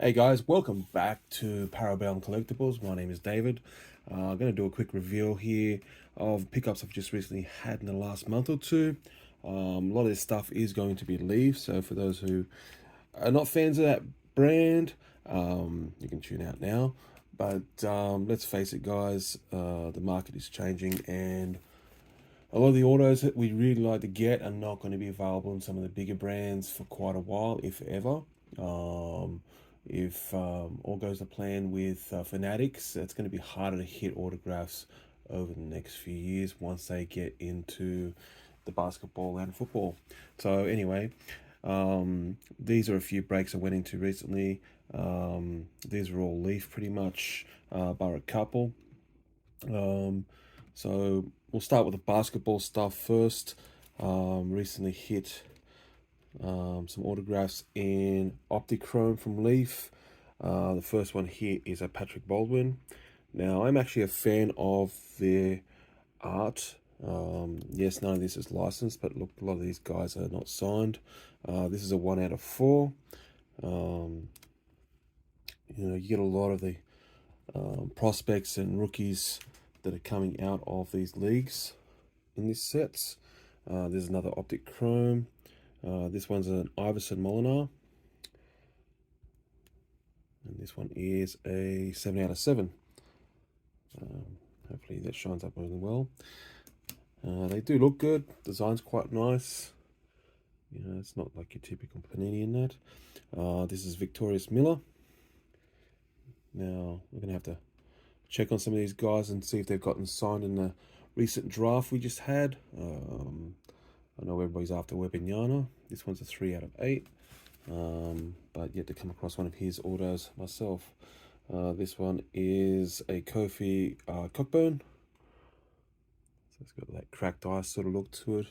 Hey guys, welcome back to Parabellum Collectibles. My name is David. I'm going to do a quick review here of pickups I've just recently had in the last month or two. A lot of this stuff is going to be Leaf, so for those who are not fans of that brand, you can tune out now. But let's face it guys, the market is changing and a lot of the autos that we really like to get are not going to be available in some of the bigger brands for quite a while, if ever. If all goes to plan with Fanatics, it's going to be harder to hit autographs over the next few years once they get into the basketball and football. So anyway, these are a few breaks I went into recently. These are all Leaf pretty much, bar a couple. So we'll start with the basketball stuff first. Recently hit some autographs in Optichrome from Leaf. The first one here is a Patrick Baldwin. Now, I'm actually a fan of their art. Yes, none of this is licensed, but look, a lot of these guys are not signed. This is a 1 out of 4. You get a lot of the prospects and rookies that are coming out of these leagues in this sets. There's another Optichrome. This one's an Iverson Molinar. And this one is a 7 out of 7. Hopefully that shines up really well. They do look good. Design's quite nice. It's not like your typical Panini in that. This is Victorious Miller. Now, we're going to have to check on some of these guys and see if they've gotten signed in the recent draft we just had. I know everybody's after Webinyana. This one's a 3 out of 8. But yet to come across one of his autos myself. This one is a Kofi Cockburn. So it's got that cracked ice sort of look to it.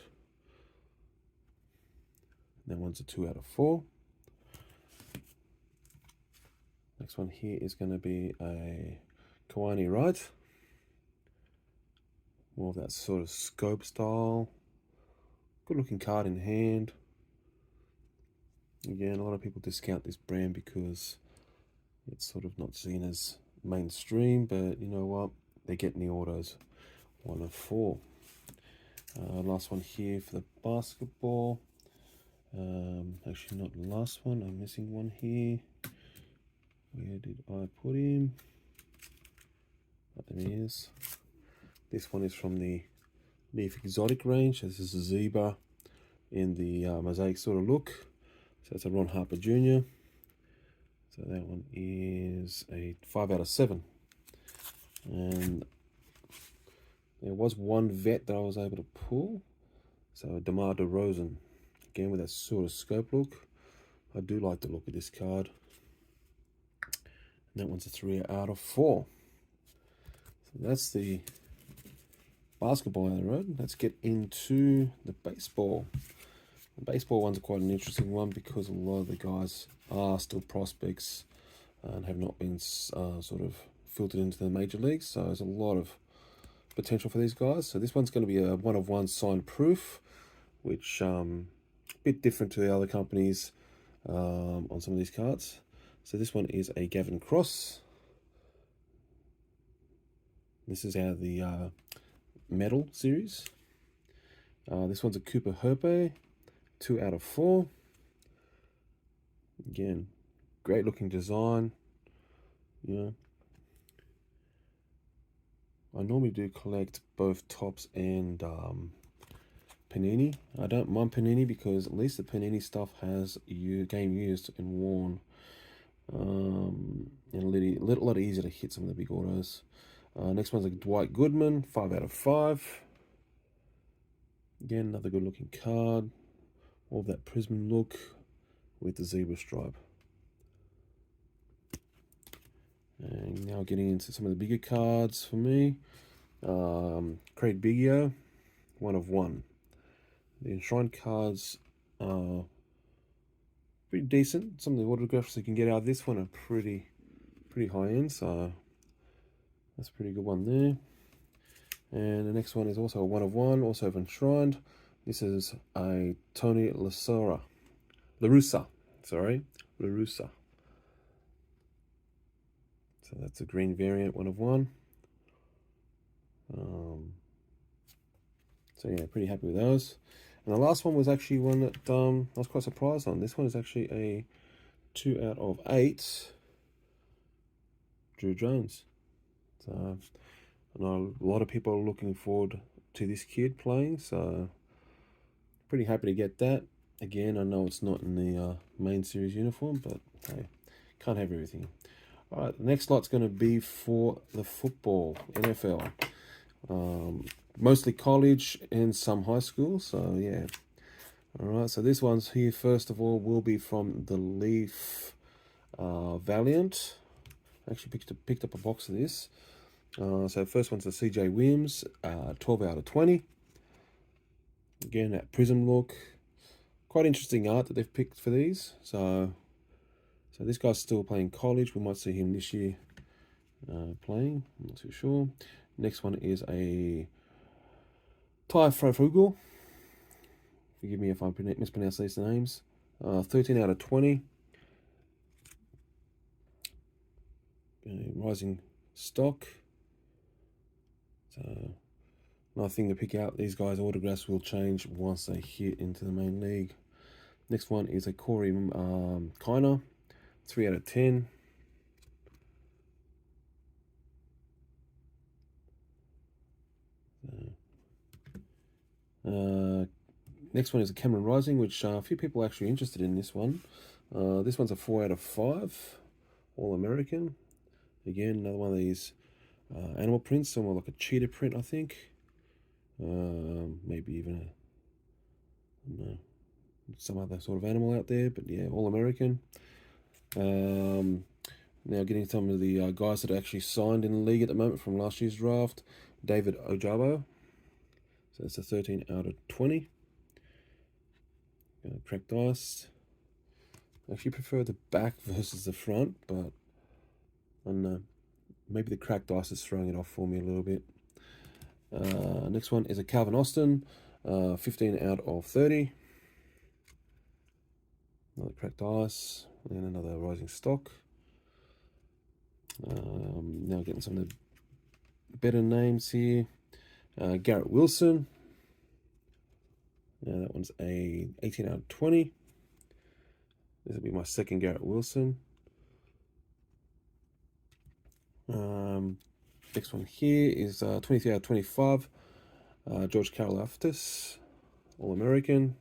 And that one's a 2 out of 4. Next one here is going to be a Kawani Wright. More of that sort of scope style. Good looking card in hand. Again, a lot of people discount this brand because it's sort of not seen as mainstream, but you know what? They're getting the autos. 1 of 4. Last one here for the basketball. Actually, not the last one. I'm missing one here. Where did I put him? Oh, there he is. This one is from the Leaf Exotic range. This is a zebra in the mosaic sort of look. So it's a Ron Harper Jr. So that one is a 5 out of 7. And there was one vet that I was able to pull. So DeMar DeRozan. Again with that sort of scope look. I do like the look of this card. And that one's a 3 out of 4. So that's the basketball on the road. Let's get into the baseball. The baseball one's quite an interesting one because a lot of the guys are still prospects and have not been sort of filtered into the major leagues. So there's a lot of potential for these guys. So this one's going to be a 1 of 1 signed proof, which a bit different to the other companies on some of these cards. So this one is a Gavin Cross. This is out of the Metal series. This one's a Cooper Herpe, 2 out of 4. Again, great looking design. I normally do collect both Topps and Panini. I don't mind Panini because at least the Panini stuff has game used and worn. And a lot easier to hit some of the big autos. Next one's a Dwight Goodman, 5 out of 5. Again, another good looking card. All of that prism look with the zebra stripe. And now getting into some of the bigger cards for me. Craig Biggio, 1 of 1. The enshrined cards are pretty decent. Some of the autographs you can get out of this one are pretty high end, so that's a pretty good one there. And the next one is also a 1 of 1, also enshrined. This is a Tony La Russa. So that's a green variant, 1/1. So yeah, pretty happy with those. And the last one was actually one that I was quite surprised on. This one is actually a 2/8 Drew Jones. So I know a lot of people are looking forward to this kid playing, so pretty happy to get that. Again, I know it's not in the main series uniform, but hey, can't have everything. All right, the next lot's going to be for the football, NFL. Mostly college and some high school, so yeah. All right, so this one's here, first of all, will be from the Leaf Valiant. Actually picked up a box of this. So first one's the CJ Williams, 12/20. Again, that prism look. Quite interesting art that they've picked for these. So this guy's still playing college. We might see him this year playing. I'm not too sure. Next one is a Ty Frafugel. Forgive me if I mispronounce these names. 13/20. Rising stock. So another thing to pick out, these guys' autographs will change once they hit into the main league. Next one is a Corey Kiner, 3/10. Next one is a Cameron Rising, which a few people are actually interested in this one. This one's a 4/5, All-American. Again, another one of these animal prints, somewhat like a cheetah print, I think. Maybe even some other sort of animal out there, but yeah, All-American. Now getting some of the guys that are actually signed in the league at the moment from last year's draft. David Ojabo. So it's a 13/20. Cracked ice. I actually prefer the back versus the front, but I don't know. Maybe the cracked ice is throwing it off for me a little bit. Next one is a Calvin Austin, 15/30. Another cracked ice, and another rising stock. Now getting some of the better names here. Garrett Wilson. Now that one's a 18/20. This will be my second Garrett Wilson. Next one here is 23/25. George Karlaftis, All-American.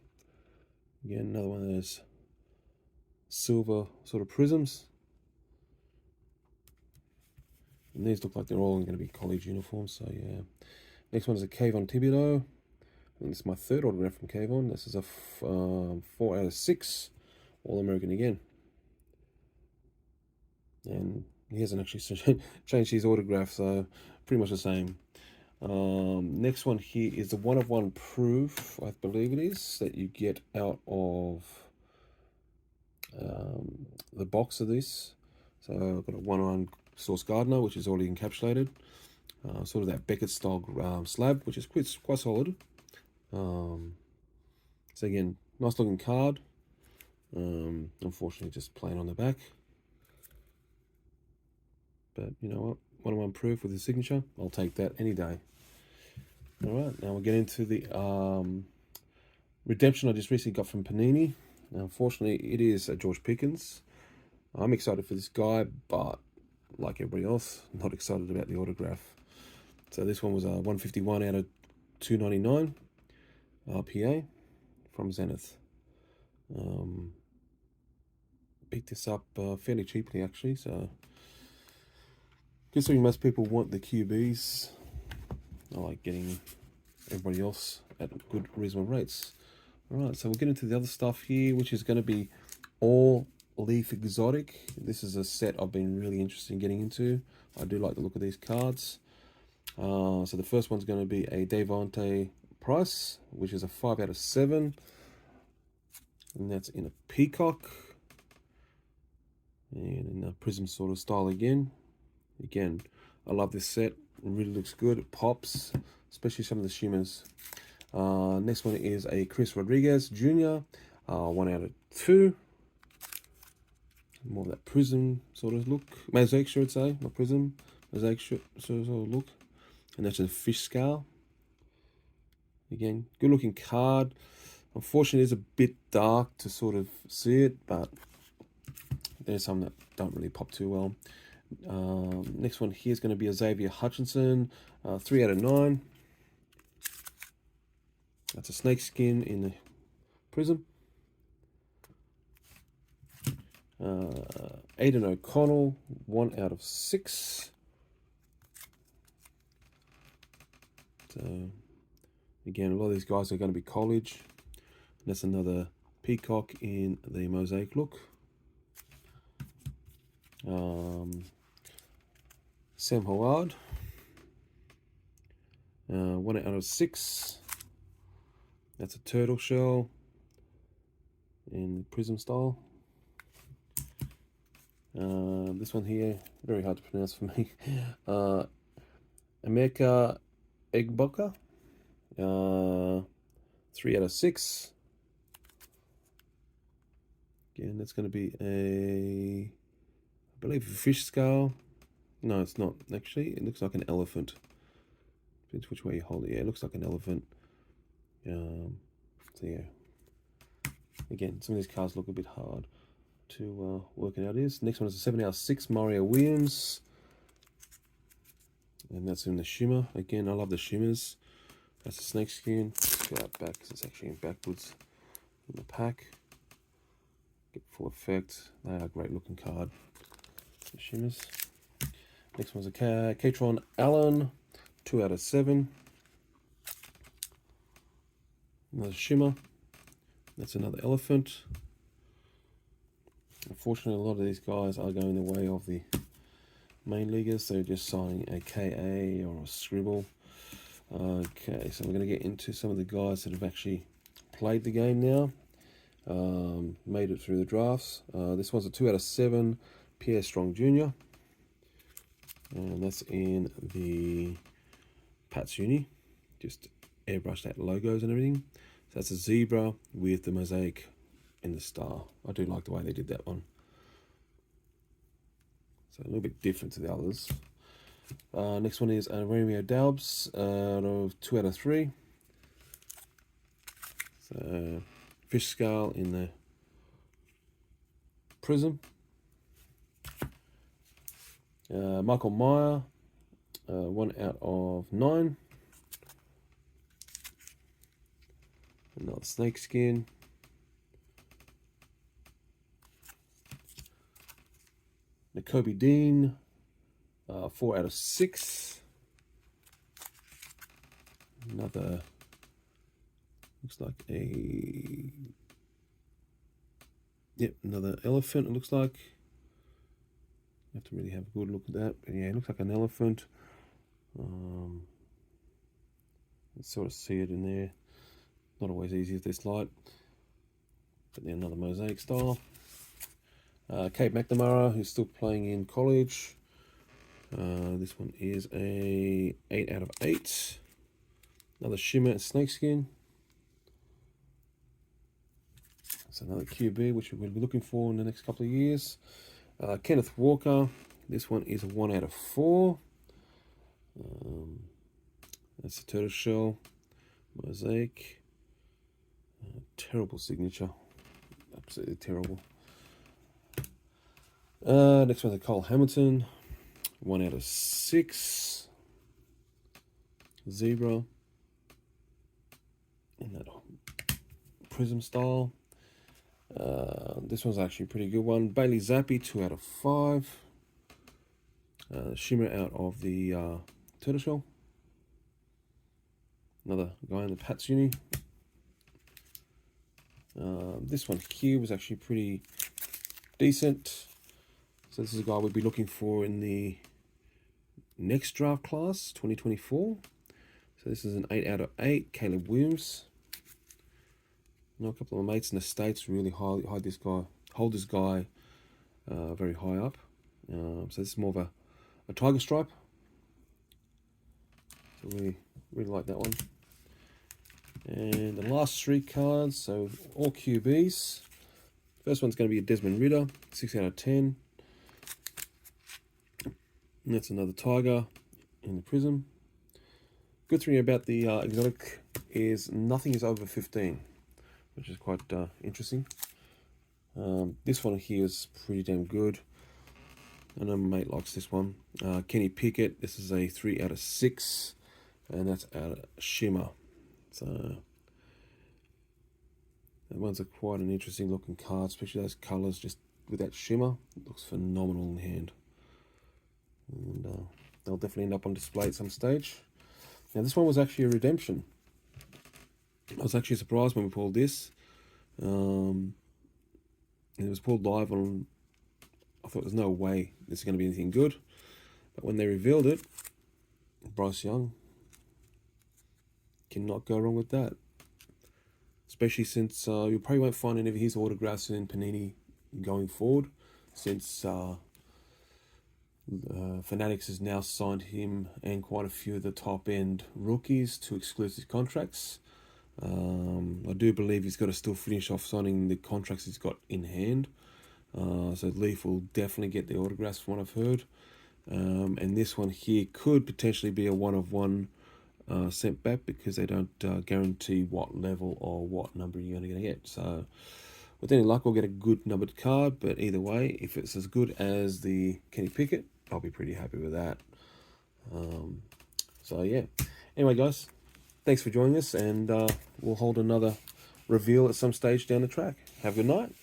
Again, another one of those silver sort of prisms. And these look like they're all going to be college uniforms, so yeah. Next one is a Kayvon Thibodeau. I think this is my third autograph from Kayvon. This is a 4/6, All-American again. And he hasn't actually changed his autograph, so pretty much the same. Next one here is the 1/1 proof, I believe it is, that you get out of the box of this. So I've got a 1/1 Source Gardner, which is already encapsulated. Sort of that Beckett style slab, which is quite solid. So again, nice looking card. Unfortunately, just plain on the back. But you know what? 1/1 proof with a signature, I'll take that any day. All right, now we'll get into the redemption I just recently got from Panini. Now, unfortunately, it is George Pickens. I'm excited for this guy, but like everybody else, not excited about the autograph. So this one was a 151/299 RPA from Zenith. Picked this up fairly cheaply, actually. So considering most people want the QBs, I like getting everybody else at good, reasonable rates. All right, so we'll get into the other stuff here, which is going to be all Leaf Exotic. This is a set I've been really interested in getting into. I do like the look of these cards. So the first one's going to be a Devontae Price, which is a 5/7. And that's in a peacock. And in a prism sort of style again. Again, I love this set. It really looks good. It pops, especially some of the shimmers. Next one is a Chris Rodriguez Jr. 1/2. More of that prism sort of look. Mosaic, should I say, not prism. Mosaic sort of look. And that's a fish scale. Again, good looking card. Unfortunately, it's a bit dark to sort of see it, but there's some that don't really pop too well. Next one here is going to be a Xavier Hutchinson, 3 out of 9. That's a snake skin in the prism. Aiden O'Connell, 1 out of 6. So, again, a lot of these guys are going to be college. That's another peacock in the mosaic look. Sam Howard, 1 out of 6. That's a turtle shell in prism style. This one here, very hard to pronounce for me. America Eggbaka, 3 out of 6. Again, that's going to be I believe a fish scale. No, it's not actually. It looks like an elephant. Depends which way you hold it. Yeah, it looks like an elephant. So yeah. Again, some of these cards look a bit hard to work it out. Next one is a 7 out of 6 Mario Williams, and that's in the shimmer. Again, I love the shimmers. That's a snake skin. Let's get that back because it's actually in backwards in the pack. Get full effect. They are a great looking card. The shimmers. Next one's a Katron Allen, 2 out of 7. Another shimmer. That's another elephant. Unfortunately, a lot of these guys are going the way of the main leaguers. They're just signing a KA or a scribble. Okay, so we're going to get into some of the guys that have actually played the game now. Made it through the drafts. This one's a 2 out of 7 Pierre Strong Jr. And that's in the Pats Uni. Just airbrushed out logos and everything. So that's a zebra with the mosaic in the star. I do like the way they did that one. So a little bit different to the others. Next one is Romeo Daubs out of 2 out of 3. So fish scale in the prism. Michael Meyer, 1 out of 9. Another snake skin. Nakobe Dean, 4 out of 6. Another, looks like another elephant, it looks like. You have to really have a good look at that. But yeah, it looks like an elephant. You sort of see it in there. Not always easy with this light. But then another mosaic style. Kate McNamara, who's still playing in college. This one is a 8 out of 8. Another shimmer and snakeskin. That's another QB, which we'll be looking for in the next couple of years. Kenneth Walker. This one is a 1 out of 4. That's a turtle shell. Mosaic. Terrible signature. Absolutely terrible. Next one's a Cole Hamilton. 1 out of 6. Zebra. In that prism style. This one's actually a pretty good one. Bailey Zappi, 2 out of 5. Shimmer out of the turtle shell. Another guy in the Pats Uni. This one here was actually pretty decent. So this is a guy we'd be looking for in the next draft class, 2024. So this is an 8 out of 8, Caleb Williams. I know a couple of my mates in the States really hold this guy very high up. So this is more of a tiger stripe. So really like that one. And the last 3 cards, so all QBs. First one's going to be a Desmond Ritter, 6 out of 10. And that's another Tiger in the Prism. Good thing about the exotic is nothing is over 15, which is quite interesting. This one here is pretty damn good. I know my mate likes this one. Kenny Pickett, this is a 3 out of 6, and that's out of Shimmer. So that one's quite an interesting looking card, especially those colours just with that shimmer. It looks phenomenal in hand. And they'll definitely end up on display at some stage. Now this one was actually a redemption. I was actually surprised when we pulled this. And it was pulled live on, I thought there's no way this is going to be anything good. But when they revealed it, Bryce Young, cannot go wrong with that. Especially since you probably won't find any of his autographs in Panini going forward, since Fanatics has now signed him and quite a few of the top-end rookies to exclusive contracts. I do believe he's got to still finish off signing the contracts he's got in hand. So Leaf will definitely get the autographs from what I've heard. And this one here could potentially be a one-of-one sent back, because they don't guarantee what level or what number you're going to get. So with any luck, we'll get a good numbered card, but either way, if it's as good as the Kenny Pickett, I'll be pretty happy with that. So yeah, anyway guys, thanks for joining us, and we'll hold another reveal at some stage down the track. Have a good night.